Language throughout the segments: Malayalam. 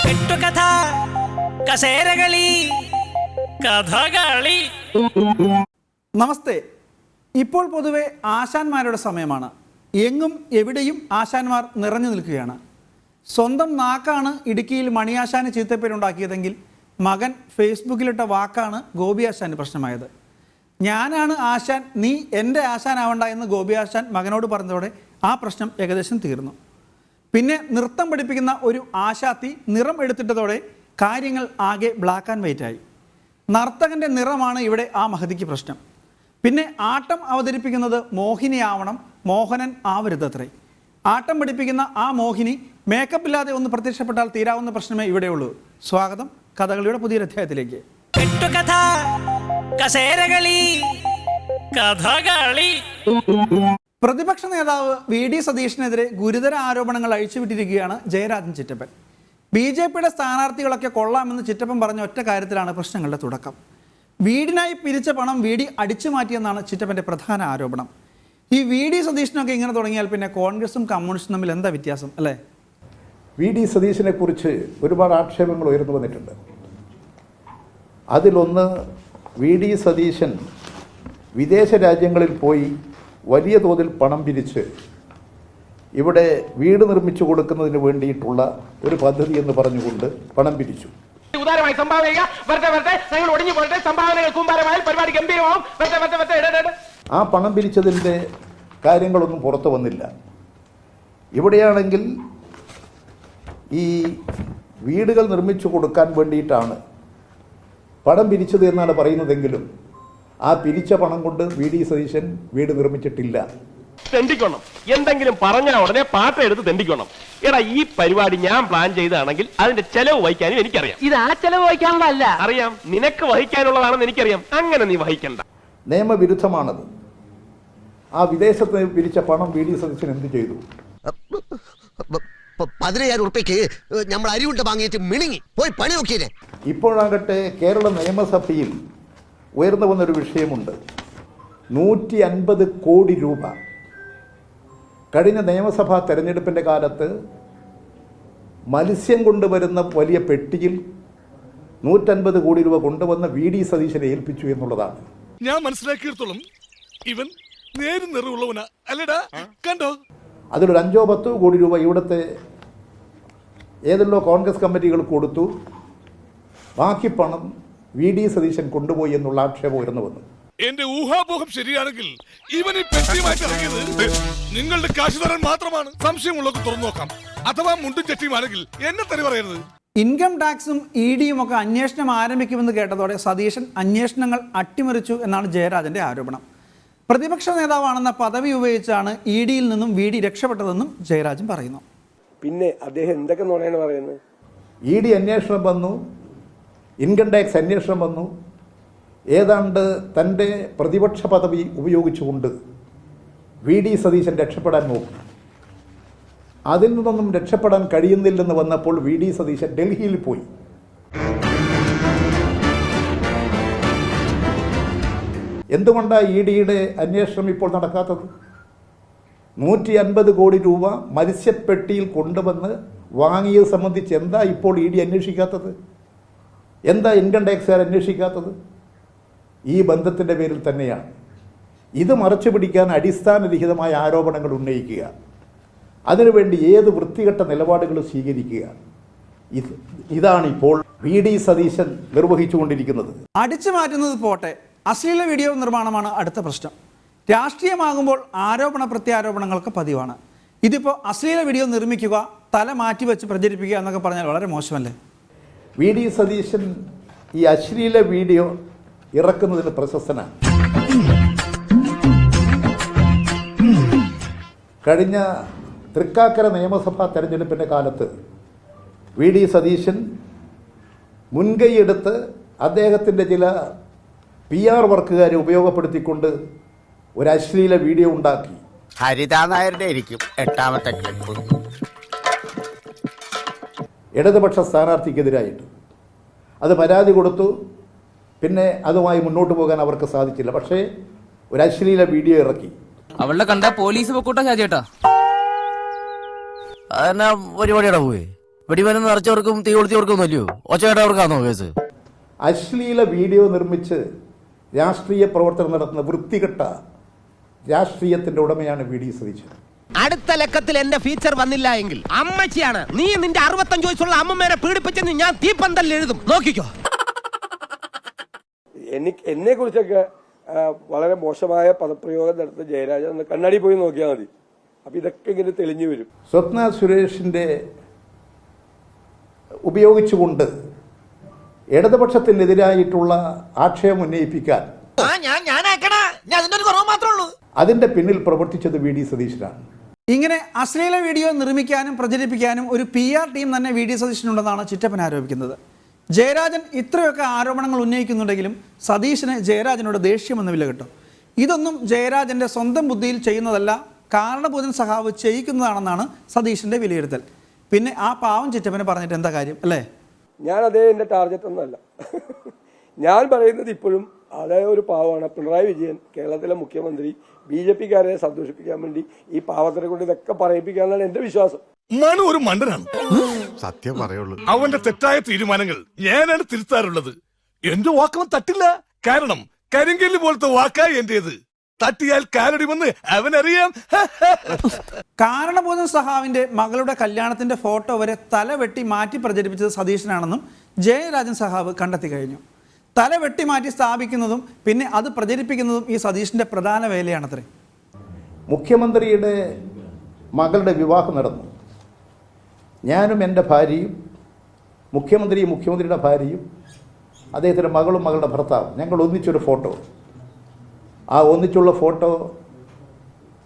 കെട്ടുകഥ, കസേരകളി, കഥകളി. നമസ്തേ. ഇപ്പോൾ പൊതുവെ ആശാന്മാരുടെ സമയമാണ്. എങ്ങും എവിടെയും ആശാന്മാർ നിറഞ്ഞു നിൽക്കുകയാണ്. സ്വന്തം നാക്കാണ് ഇടുക്കിയിൽ മണിയാശാന് ചീത്തപ്പേരുണ്ടാക്കിയതെങ്കിൽ മകൻ ഫേസ്ബുക്കിലിട്ട വാക്കാണ് ഗോപി ആശാന് പ്രശ്നമായത്. ഞാനാണ് ആശാൻ, നീ എൻ്റെ ആശാനാവണ്ട എന്ന് ഗോപി ആശാൻ മകനോട് പറഞ്ഞതോടെ ആ പ്രശ്നം ഏകദേശം തീർന്നു. പിന്നെ നൃത്തം പഠിപ്പിക്കുന്ന ഒരു ആശാത്തി നിറം എടുത്തിട്ടതോടെ കാര്യങ്ങൾ ആകെ ബ്ലാക്ക് ആൻഡ് വൈറ്റ് ആയി. നർത്തകൻ്റെ നിറമാണ് ഇവിടെ ആ മഹതിക്ക് പ്രശ്നം. പിന്നെ ആട്ടം അവതരിപ്പിക്കുന്നത് മോഹിനിയാവണം, മോഹനൻ ആവരുതത്രേ. ആട്ടം പഠിപ്പിക്കുന്ന ആ മോഹിനി മേക്കപ്പ് ഇല്ലാതെ ഒന്ന് പ്രത്യക്ഷപ്പെട്ടാൽ തീരാവുന്ന പ്രശ്നമേ ഇവിടെയുള്ളൂ. സ്വാഗതം കഥകളിയുടെ പുതിയൊരു അധ്യായത്തിലേക്ക്. കെട്ടുകഥ, കസേരകളി, കഥകളി. പ്രതിപക്ഷ നേതാവ് VD സതീഷിനെതിരെ ഗുരുതര ആരോപണങ്ങൾ അഴിച്ചുവിട്ടിരിക്കുകയാണ് ജയരാജൻ ചിറ്റപ്പൻ. BJPയുടെ സ്ഥാനാർത്ഥികളൊക്കെ കൊള്ളാമെന്ന് ചിറ്റപ്പൻ പറഞ്ഞ ഒറ്റ കാര്യത്തിലാണ് പ്രശ്നങ്ങളുടെ തുടക്കം. വീടിനായി പിരിച്ച പണം VD അടിച്ചു മാറ്റിയെന്നാണ് ചിറ്റപ്പൻ്റെ പ്രധാന ആരോപണം. ഈ VD സതീഷിനൊക്കെ ഇങ്ങനെ തുടങ്ങിയാൽ പിന്നെ കോൺഗ്രസും കമ്മ്യൂണിസ്റ്റും തമ്മിൽ എന്താ വ്യത്യാസം അല്ലേ? VD സതീശനെ കുറിച്ച് ഒരുപാട് ആക്ഷേപങ്ങൾ ഉയർന്നു വന്നിട്ടുണ്ട്. അതിലൊന്ന്, VD സതീശൻ വിദേശ രാജ്യങ്ങളിൽ പോയി വലിയ തോതിൽ പണം പിരിച്ച് ഇവിടെ വീട് നിർമ്മിച്ചു കൊടുക്കുന്നതിന് വേണ്ടിയിട്ടുള്ള ഒരു പദ്ധതി എന്ന് പറഞ്ഞുകൊണ്ട് പണം പിരിച്ചു. ആ പണം പിരിച്ചതിൻ്റെ കാര്യങ്ങളൊന്നും പുറത്തു വന്നില്ല. ഇവിടെയാണെങ്കിൽ ഈ വീടുകൾ നിർമ്മിച്ചു കൊടുക്കാൻ വേണ്ടിയിട്ടാണ് പണം പിരിച്ചത് എന്നാണ് പറയുന്നതെങ്കിലും ആ പിരിച്ച പണം കൊണ്ട് VD സതീശൻ വീട് നിർമ്മിച്ചിട്ടില്ല. തെണ്ടിക്കണം എന്തെങ്കിലും പറഞ്ഞാൽ ഉടനെ പാട്ട് എടുത്ത് തെണ്ടിക്കണം. എടാ, ഈ പരിപാടി ഞാൻ പ്ലാൻ ചെയ്താണെങ്കിൽ അതിന്റെ ചെലവ് വഹിക്കാനും എനിക്കറിയാം. ഇത് ആ ചെലവ് വഹിക്കാനുള്ളതല്ല. അറിയാം, നിനക്ക് വഹിക്കാനുള്ളതാണെന്ന് എനിക്കറിയാം. അങ്ങനെ നീ വഹിക്കണ്ട. നിയമവിരുദ്ധമാണത്. ആ വിദേശത്ത് പിരിച്ച പണം VD സതീശൻ എന്ത് ചെയ്തു? 15,000 ഉറുപ്പിക്ക് നമ്മൾ അരിവുണ്ട വാങ്ങിയിട്ട് മിണുങ്ങി പോയി പണി നോക്കിയേ. ഇപ്പോഴാകട്ടെ കേരള നിയമസഭയിൽ ഉയർന്നു വന്നൊരു വിഷയമുണ്ട്. 150 കോടി രൂപ കഴിഞ്ഞ നിയമസഭാ തെരഞ്ഞെടുപ്പിൻ്റെ കാലത്ത് മത്സ്യം കൊണ്ടുവരുന്ന വലിയ പെട്ടിയിൽ 150 കോടി രൂപ കൊണ്ടുവന്ന് VD സതീശനെ ഏൽപ്പിച്ചു എന്നുള്ളതാണ്. ഞാൻ മനസ്സിലാക്കിയിടത്തോളം ഇവൻ നേരും നിറവുള്ളവനാ അല്ലടാ, കണ്ടോ? അതിലൊരു 5-10 കോടി രൂപ ഇവിടുത്തെ ഏതെല്ലോ കോൺഗ്രസ് കമ്മിറ്റികൾ കൊടുത്തു. ബാക്കി പണം VD സതീശൻ കൊണ്ടുപോയി എന്നുള്ള ആക്ഷേപം ഉയർന്നു വന്നു. എന്റെ ഊഹാപോഹം ശരിയാണെങ്കിൽ ഇവന് പെട്ടിയുമായിട്ട് ഇറങ്ങിയത് നിങ്ങളുടെ കാശ് തരാൻ മാത്രമാണ്. സംശയമുള്ളവർക്ക് തുറന്നു നോക്കാം. അഥവാ മുണ്ടും ചട്ടിയുമാണെങ്കിൽ എന്നെ തെറി പറയരുത്. ഇൻകം ടാക്സും EDയും ഒക്കെ അന്വേഷണം ആരംഭിക്കുമെന്ന് കേട്ടതോടെ സതീശൻ അന്വേഷണങ്ങൾ അട്ടിമറിച്ചു എന്നാണ് ജയരാജന്റെ ആരോപണം. പ്രതിപക്ഷ നേതാവാണെന്ന പദവി ഉപയോഗിച്ചാണ് EDയിൽ നിന്നും VD രക്ഷപ്പെട്ടതെന്നും ജയരാജൻ പറയുന്നു. പിന്നെ അദ്ദേഹം എന്തൊക്കെ നുണയാണ് പറയുന്നത്? ED അന്വേഷണം വന്നു, ഇൻകം ടാക്സ് അന്വേഷണം വന്നു. ഏതാണ്ട് തൻ്റെ പ്രതിപക്ഷ പദവി ഉപയോഗിച്ചുകൊണ്ട് VD സതീശൻ രക്ഷപ്പെടാൻ നോക്കി. അതിൽ നിന്നൊന്നും രക്ഷപ്പെടാൻ കഴിയുന്നില്ലെന്ന് വന്നപ്പോൾ VD സതീശൻ ഡൽഹിയിൽ പോയി. എന്തുകൊണ്ടാണ് EDയുടെ അന്വേഷണം ഇപ്പോൾ നടക്കാത്തത്? 150 കോടി രൂപ മത്സ്യപ്പെട്ടിയിൽ കൊണ്ടുവന്ന് വാങ്ങിയത് സംബന്ധിച്ച് എന്താ ഇപ്പോൾ ED അന്വേഷിക്കാത്തത്? എന്താ ഇൻകം ടാക്സുകാർ അന്വേഷിക്കാത്തത്? ഈ ബന്ധത്തിൻ്റെ പേരിൽ തന്നെയാണ്. ഇത് മറച്ചു പിടിക്കാൻ അടിസ്ഥാനരഹിതമായ ആരോപണങ്ങൾ ഉന്നയിക്കുക, അതിനുവേണ്ടി ഏത് വൃത്തികെട്ട നിലപാടുകളും സ്വീകരിക്കുക, ഇതാണിപ്പോൾ VD സതീശൻ നിർവഹിച്ചുകൊണ്ടിരിക്കുന്നത്. അടിച്ചു മാറ്റുന്നത് പോട്ടെ, അശ്ലീല വീഡിയോ നിർമ്മാണമാണ് അടുത്ത പ്രശ്നം. രാഷ്ട്രീയമാകുമ്പോൾ ആരോപണ പ്രത്യാരോപണങ്ങൾക്ക് പതിവാണ്. ഇതിപ്പോൾ അശ്ലീല വീഡിയോ നിർമ്മിക്കുക, തല മാറ്റിവെച്ച് പ്രചരിപ്പിക്കുക എന്നൊക്കെ പറഞ്ഞാൽ വളരെ മോശമല്ലേ? VD സതീശൻ ഈ അശ്ലീല വീഡിയോ ഇറക്കുന്നതിന് പ്രശസ്തനാണ്. കഴിഞ്ഞ തൃക്കാക്കര നിയമസഭാ തെരഞ്ഞെടുപ്പിൻ്റെ കാലത്ത് VD സതീശൻ മുൻകൈയെടുത്ത് അദ്ദേഹത്തിൻ്റെ ചില PR വർക്കുകാരെ ഉപയോഗപ്പെടുത്തിക്കൊണ്ട് ഒരു അശ്ലീല വീഡിയോ ഉണ്ടാക്കി. ഹരിതാ നായരുടെ ആയിരിക്കും 8ാമത്തെ ക്ലിപ്പ്. ഇടതുപക്ഷ സ്ഥാനാർത്ഥിക്കെതിരായിട്ട് അത് പരാതി കൊടുത്തു. പിന്നെ അതുമായി മുന്നോട്ട് പോകാൻ അവർക്ക് സാധിച്ചില്ല. പക്ഷേ ഒരു അശ്ലീല വീഡിയോ ഇറക്കി. അവളുടെ കണ്ട പോലീസ് പൊക്കൂട്ട ചാചേട്ടാ. അതെന്നാ പരിപാടിയുടെ പോയി വെടിമരുന്ന് നിറച്ചവർക്കും തീ കൊളുത്തിയവർക്കും അല്ലയോ ഒച്ചയായിട്ടവർക്കാണോ കേസ്? അശ്ലീല വീഡിയോ നിർമ്മിച്ച് രാഷ്ട്രീയ പ്രവർത്തനം നടത്തുന്ന വൃത്തികെട്ട രാഷ്ട്രീയത്തിന്റെ ഉടമയാണ് വി ഡി സതീശൻ. അടുത്ത ലക്കത്തിൽ എന്റെ ഫീച്ചർ വന്നില്ല എങ്കിൽ അമ്മച്ചിയാണ് നീ നിന്റെ 65 വയസ്സുള്ള അമ്മമ്മേരെ പീഡിപ്പിച്ചെന്ന് ഞാൻ തീപ്പന്തൽ എഴുതും, നോക്കിക്കോ. എന്നെ കുറിച്ചൊക്കെ വളരെ മോശമായ പദപ്രയോഗം നടത്തുന്ന ജയരാജൻ ഒന്ന് കണ്ണാടി പോയി നോക്കിയാൽ മതി. അപ്പൊ ഇതൊക്കെ ഇങ്ങനെ തെളിഞ്ഞു വരും. സ്വപ്ന സുരേഷിന്റെ ഉപയോഗിച്ചുകൊണ്ട് ഇടതുപക്ഷത്തിനെതിരായിട്ടുള്ള ആക്ഷേപം ഉന്നയിപ്പിക്കാൻ അതിന്റെ പിന്നിൽ പ്രവർത്തിച്ചത് വി ഡി സതീശനാണ്. ഇങ്ങനെ അശ്ലീല വീഡിയോ നിർമ്മിക്കാനും പ്രചരിപ്പിക്കാനും ഒരു PR ടീം തന്നെ വി ഡി സതീശനുണ്ടെന്നാണ് ചിറ്റപ്പൻ ആരോപിക്കുന്നത്. ജയരാജൻ ഇത്രയൊക്കെ ആരോപണങ്ങൾ ഉന്നയിക്കുന്നുണ്ടെങ്കിലും സതീശന് ജയരാജനോട് ദേഷ്യമൊന്നുമില്ല കേട്ടോ. ഇതൊന്നും ജയരാജന്റെ സ്വന്തം ബുദ്ധിയിൽ ചെയ്യുന്നതല്ല, കാരണബോധൻ സഖാവ് ചെയ്യിക്കുന്നതാണെന്നാണ് സതീശന്റെ വിലയിരുത്തൽ. പിന്നെ ആ പാവം ചിറ്റപ്പനെ പറഞ്ഞിട്ട് എന്താ കാര്യം അല്ലേ? ഞാൻ അതേ എന്റെ ടാർഗറ്റ് ഒന്നല്ല. ഞാൻ പറയുന്നത് ഇപ്പോഴും അതേ ഒരു പാവമാണ് പിണറായി വിജയൻ, കേരളത്തിലെ മുഖ്യമന്ത്രി. BJP-കാരെ സന്തോഷിപ്പിക്കാൻ വേണ്ടി ഈ പാവത്തിനെ കൊണ്ട് ഇതൊക്കെ പറയിപ്പിക്കാനാണ് എന്റെ വിശ്വാസം. മനു ഒരു മണ്ടനാണ്. സത്യം പറയുള്ളൂ. അവന്റെ തെറ്റായ തീരുമാനങ്ങൾ ഞാനാണ് തിരുത്താറുള്ളത്. എന്റെ വാക്കവൻ തട്ടില്ല. കാരണം കരിങ്കല്ല് പോലത്തെ വാക്കായി എന്റേത്. തട്ടിയാൽ കാലടിമെന്ന് അവനറിയാം. കാരണബോധൻ സഹാവിന്റെ മകളുടെ കല്യാണത്തിന്റെ ഫോട്ടോ വരെ തല വെട്ടി മാറ്റി പ്രചരിപ്പിച്ചത് സതീശനാണെന്നും ജയരാജൻ സഹാവ് കണ്ടെത്തി കഴിഞ്ഞു. തല വെട്ടി മാറ്റി സ്ഥാപിക്കുന്നതും പിന്നെ അത് പ്രചരിപ്പിക്കുന്നതും ഈ സതീശന്റെ പ്രധാന വേലയാണത്രേ. മുഖ്യമന്ത്രിയുടെ മകളുടെ വിവാഹം നടന്നു. ഞാനും എൻ്റെ ഭാര്യയും മുഖ്യമന്ത്രിയുടെ ഭാര്യയും അദ്ദേഹത്തിൻ്റെ മകളും മകളുടെ ഭർത്താവും ഞങ്ങൾ ഒന്നിച്ചൊരു ഫോട്ടോ. ആ ഒന്നിച്ചുള്ള ഫോട്ടോ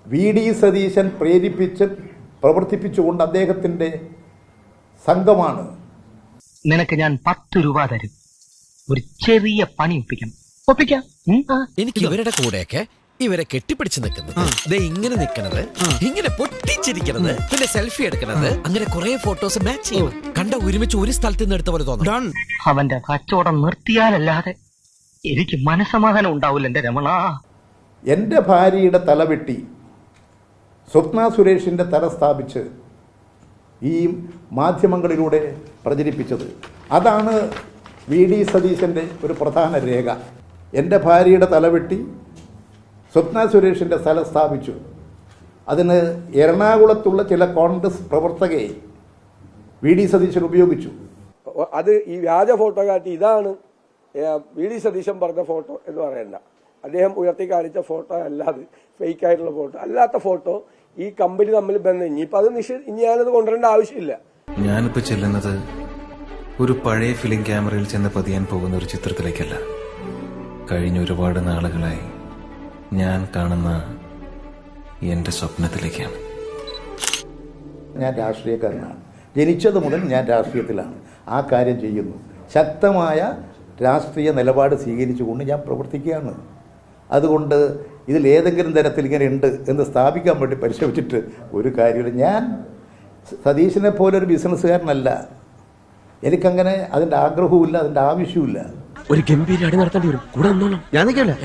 വി ഡി സതീശൻ പ്രേരിപ്പിച്ച് പ്രവർത്തിപ്പിച്ചുകൊണ്ട് അദ്ദേഹത്തിൻ്റെ സംഘമാണ്. നിനക്ക് ഞാൻ 10 രൂപ തരും, ഒരു ചെറിയ പണി ഒപ്പിക്കാം. എനിക്ക് ഇവരുടെ കൂടെയൊക്കെ ഇവരെ കെട്ടിപ്പിടിച്ച് നിൽക്കുന്നത്, ഇങ്ങനെ നിൽക്കുന്നത്, ഇങ്ങനെ പൊട്ടിച്ചിരിക്കുന്നത്, പിന്നെ സെൽഫി എടുക്കുന്നത്, അങ്ങനെ കുറെ ഫോട്ടോസ് മാച്ച് ചെയ്യും. കണ്ട ഒരുമിച്ച് ഒരു സ്ഥലത്ത് നിന്ന് എടുത്ത പോലെ തോന്നും. അവന്റെ കച്ചവടം നിർത്തിയാലല്ലാതെ എനിക്ക് മനസമാധാനം ഉണ്ടാവില്ല എന്റെ രമണ. എൻ്റെ ഭാര്യയുടെ തലവെട്ടി സ്വപ്ന സുരേഷിൻ്റെ തല സ്ഥാപിച്ച് ഈ മാധ്യമങ്ങളിലൂടെ പ്രചരിപ്പിച്ചത്. അതാണ് വി ഡി സതീശൻ്റെ ഒരു പ്രധാന രേഖ. എൻ്റെ ഭാര്യയുടെ തലവെട്ടി സ്വപ്ന സുരേഷിൻ്റെ തല സ്ഥാപിച്ചു. അതിന് എറണാകുളത്തുള്ള ചില കോൺഗ്രസ് പ്രവർത്തകരെ വി ഡി സതീശൻ ഉപയോഗിച്ചു. അത് ഈ വ്യാജ ഫോട്ടോ കാട്ടി ഇതാണ് വി ഡി സതീശൻ പറഞ്ഞ ഫോട്ടോ എന്ന് പറയണ്ട. അദ്ദേഹം ഉയർത്തി കാണിച്ച ഫോട്ടോ അല്ലാതെ ഫേക്ക് ആയിട്ടുള്ള ഫോട്ടോ അല്ലാത്ത ഫോട്ടോ ഈ കമ്പനി തമ്മിൽ ബന്ധം. ഇനിയിപ്പോൾ അത് ഇനി ഞാനത് കൊണ്ടുവരേണ്ട ആവശ്യമില്ല. ഞാനിപ്പോ ചെല്ലുന്നത് ഒരു പഴയ ഫിലിം ക്യാമറയിൽ ചെന്ന് പതിയാൻ പോകുന്ന ഒരു ചിത്രത്തിലേക്കല്ല. കഴിഞ്ഞ ഒരുപാട് നാളുകളായി ഞാൻ കാണുന്ന എന്റെ സ്വപ്നത്തിലേക്കാണ്. ഞാൻ രാഷ്ട്രീയക്കാരനാണ്. ജനിച്ചത് മുതൽ ഞാൻ രാഷ്ട്രീയത്തിലാണ്. ആ കാര്യം ചെയ്യുന്നു. ശക്തമായ രാഷ്ട്രീയ നിലപാട് സ്വീകരിച്ചുകൊണ്ട് ഞാൻ പ്രവർത്തിക്കുകയാണ്. അതുകൊണ്ട് ഇതിൽ ഏതെങ്കിലും തരത്തിൽ ഇങ്ങനെ ഉണ്ട് എന്ന് സ്ഥാപിക്കാൻ വേണ്ടി പരിശ്രമിച്ചിട്ട് ഒരു കാര്യമില്ല. ഞാൻ സതീശനെ പോലെ ഒരു ബിസിനസ്സുകാരനല്ല. എനിക്കങ്ങനെ അതിൻ്റെ ആഗ്രഹവുമില്ല, അതിൻ്റെ ആവശ്യവുമില്ല. ഒരു ഗംഭീര അടി നടത്തേണ്ടി വരും. കൂടെ ഒന്നോളാം. ഞാൻ നിൽക്കില്ല.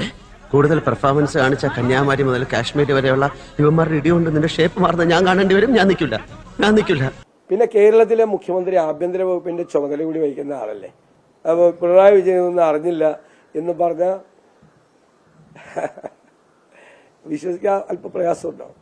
കൂടുതൽ പെർഫോമൻസ് കാണിച്ച കന്യാകുമാരി മുതൽ കാശ്മീർ വരെയുള്ള യുവന്മാരുടെ ഇടികൊണ്ട് നിന്റെ ഷേപ്പ് മാറുന്ന ഞാൻ കാണേണ്ടി വരും. ഞാൻ നിൽക്കില്ല. പിന്നെ കേരളത്തിലെ മുഖ്യമന്ത്രി ആഭ്യന്തര വകുപ്പിന്റെ ചുമതല കൂടി വഹിക്കുന്ന ആളല്ലേ. അപ്പോൾ പിണറായി വിജയൻ ഒന്നും അറിഞ്ഞില്ല എന്ന് പറഞ്ഞാൽ വിശ്വസിക്കാൻ അല്പ പ്രയാസമുണ്ടാവും.